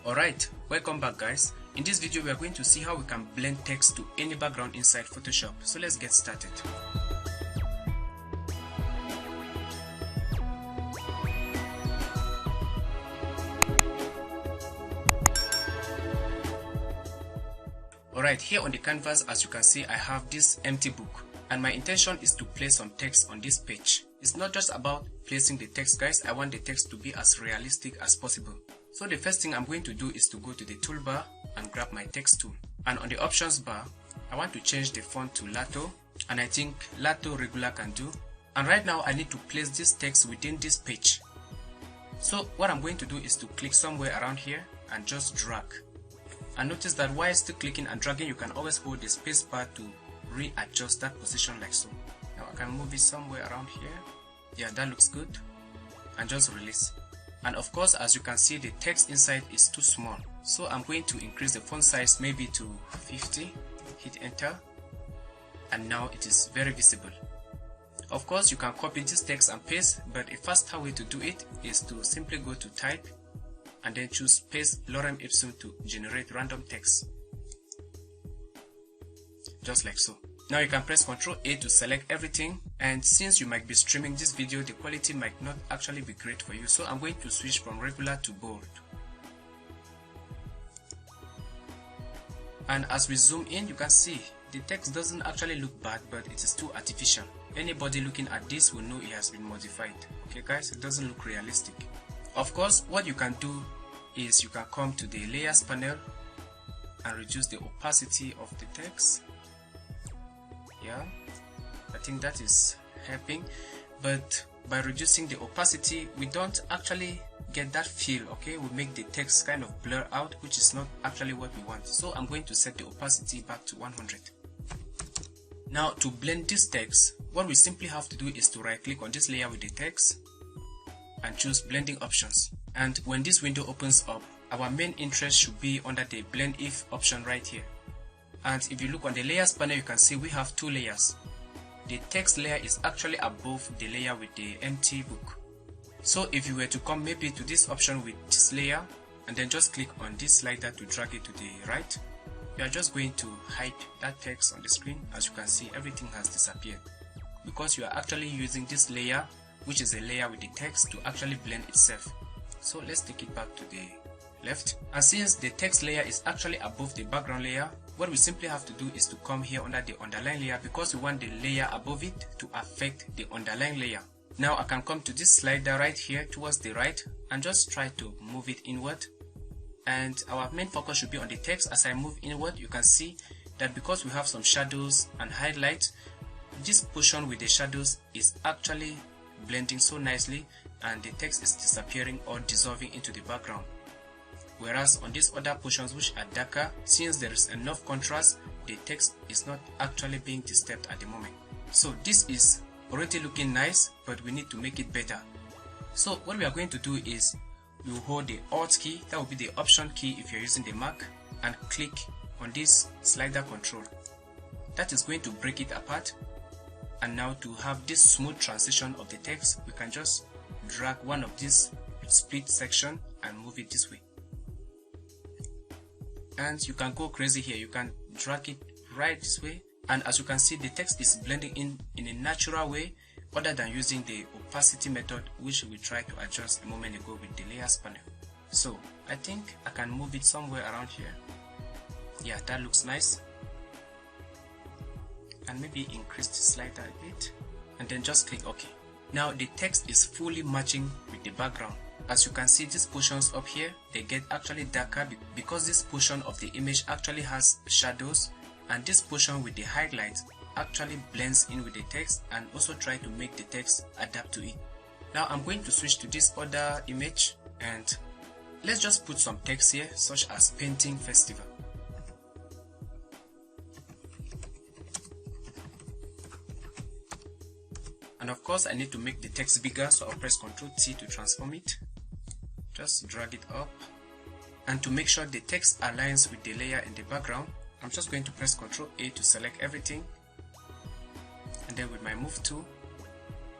Alright, welcome back guys. In this video we are going to see how we can blend text to any background inside Photoshop. So let's get started. Alright, here on the canvas, as you can see, I have this empty book and my intention is to place some text on this page. It's not just about placing the text guys, I want the text to be as realistic as possible. So the first thing I'm going to do is to go to the toolbar and grab my text tool. And on the options bar, I want to change the font to Lato, and I think Lato regular can do. And right now I need to place this text within this page. So what I'm going to do is to click somewhere around here and just drag. And notice that while still clicking and dragging, you can always hold the space bar to readjust that position like so. Now I can move it somewhere around here. Yeah, that looks good. And just release. And of course, as you can see, the text inside is too small. So I'm going to increase the font size maybe to 50. Hit enter. And now it is very visible. Of course, you can copy this text and paste, but a faster way to do it is to simply go to type and then choose paste lorem ipsum to generate random text. Just like so. Now you can press Ctrl A to select everything, and since you might be streaming this video, the quality might not actually be great for you, so I'm going to switch from regular to bold. And as we zoom in, you can see the text doesn't actually look bad, but it is too artificial. Anybody looking at this will know it has been modified. Okay guys, it doesn't look realistic. Of course, what you can do is you can come to the layers panel and reduce the opacity of the text. Yeah, I think that is helping, but by reducing the opacity we don't actually get that feel. Okay, we make the text kind of blur out, which is not actually what we want. So I'm going to set the opacity back to 100. Now to blend this text, what we simply have to do is to right click on this layer with the text and choose blending options. And when this window opens up, our main interest should be under the blend if option right here. And if you look on the layers panel, you can see we have two layers. The text layer is actually above the layer with the empty book. So if you were to come maybe to this option with this layer and then just click on this slider to drag it to the right, you are just going to hide that text on the screen. As you can see, everything has disappeared because you are actually using this layer, which is a layer with the text, to actually blend itself. So let's take it back to the left, and since the text layer is actually above the background layer, what we simply have to do is to come here under the underline layer because we want the layer above it to affect the underlying layer. Now I can come to this slider right here towards the right and just try to move it inward, and our main focus should be on the text. As I move inward, you can see that because we have some shadows and highlights, this portion with the shadows is actually blending so nicely and the text is disappearing or dissolving into the background. Whereas on these other portions which are darker, since there is enough contrast, the text is not actually being disturbed at the moment. So this is already looking nice, but we need to make it better. So what we are going to do is we will hold the Alt key, that will be the Option key if you're using the Mac, and click on this slider control. That is going to break it apart. And now to have this smooth transition of the text, we can just drag one of these split section and move it this way. And you can go crazy here, you can drag it right this way, and as you can see, the text is blending in a natural way other than using the opacity method, which we tried to adjust a moment ago with the layers panel. So I think I can move it somewhere around here. Yeah, that looks nice. And maybe increase the slider a bit and then just click OK. Now the text is fully matching with the background. As you can see, these portions up here, they get actually darker because this portion of the image actually has shadows, and this portion with the highlights actually blends in with the text and also try to make the text adapt to it. Now I'm going to switch to this other image and let's just put some text here, such as painting festival. And of course I need to make the text bigger, so I'll press Ctrl T to transform it. Just drag it up, and to make sure the text aligns with the layer in the background, I'm just going to press Ctrl A to select everything, and then with my move tool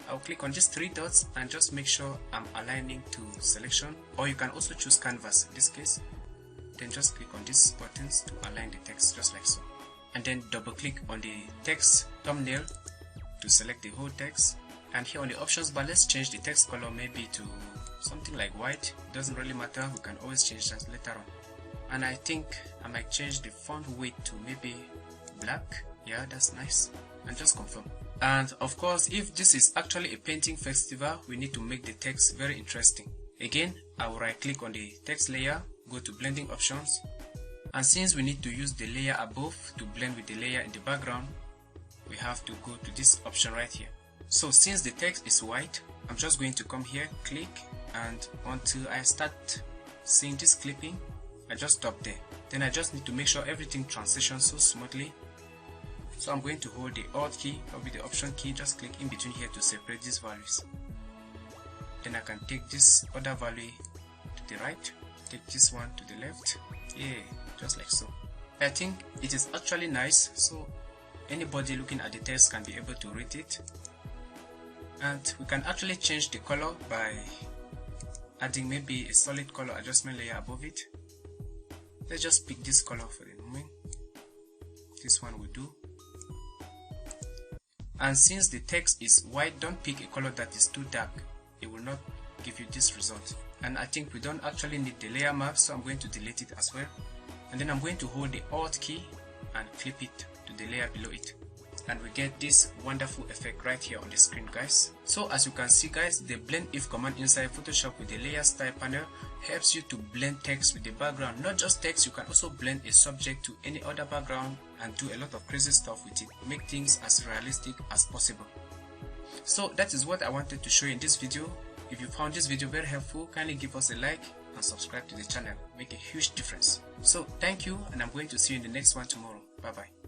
I'll click on these three dots and just make sure I'm aligning to selection, or you can also choose canvas in this case. then just click on these buttons to align the text just like so, and then double click on the text thumbnail to select the whole text. And here on the options bar, let's change the text color maybe to something like white. It doesn't really matter, we can always change that later on. And I think I might change the font weight to maybe black. Yeah, that's nice. And just confirm. And of course, if this is actually a painting festival, we need to make the text very interesting. Again, I will right click on the text layer, go to blending options, and since we need to use the layer above to blend with the layer in the background, we have to go to this option right here. So since the text is white, I'm just going to come here, click, and until I start seeing this clipping, I just stop there. Then I just need to make sure everything transitions so smoothly. So I'm going to hold the Alt key or with the Option key, just click in between here to separate these values. Then I can take this other value to the right, take this one to the left. Yeah, just like so. I think it is actually nice, so anybody looking at the text can be able to read it. And we can actually change the color by adding maybe a solid color adjustment layer above it. Let's just pick this color for the moment. This one will do. And since the text is white, don't pick a color that is too dark. It will not give you this result. And I think we don't actually need the layer mask, so I'm going to delete it as well. And then I'm going to hold the Alt key and clip it to the layer below it. And we get this wonderful effect right here on the screen, guys. So as you can see, guys, the blend if command inside Photoshop with the layer style panel helps you to blend text with the background. Not just text, you can also blend a subject to any other background and do a lot of crazy stuff with it. Make things as realistic as possible. So that is what I wanted to show you in this video. If you found this video very helpful, kindly give us a like and subscribe to the channel. Make a huge difference. So thank you, and I'm going to see you in the next one tomorrow. Bye bye.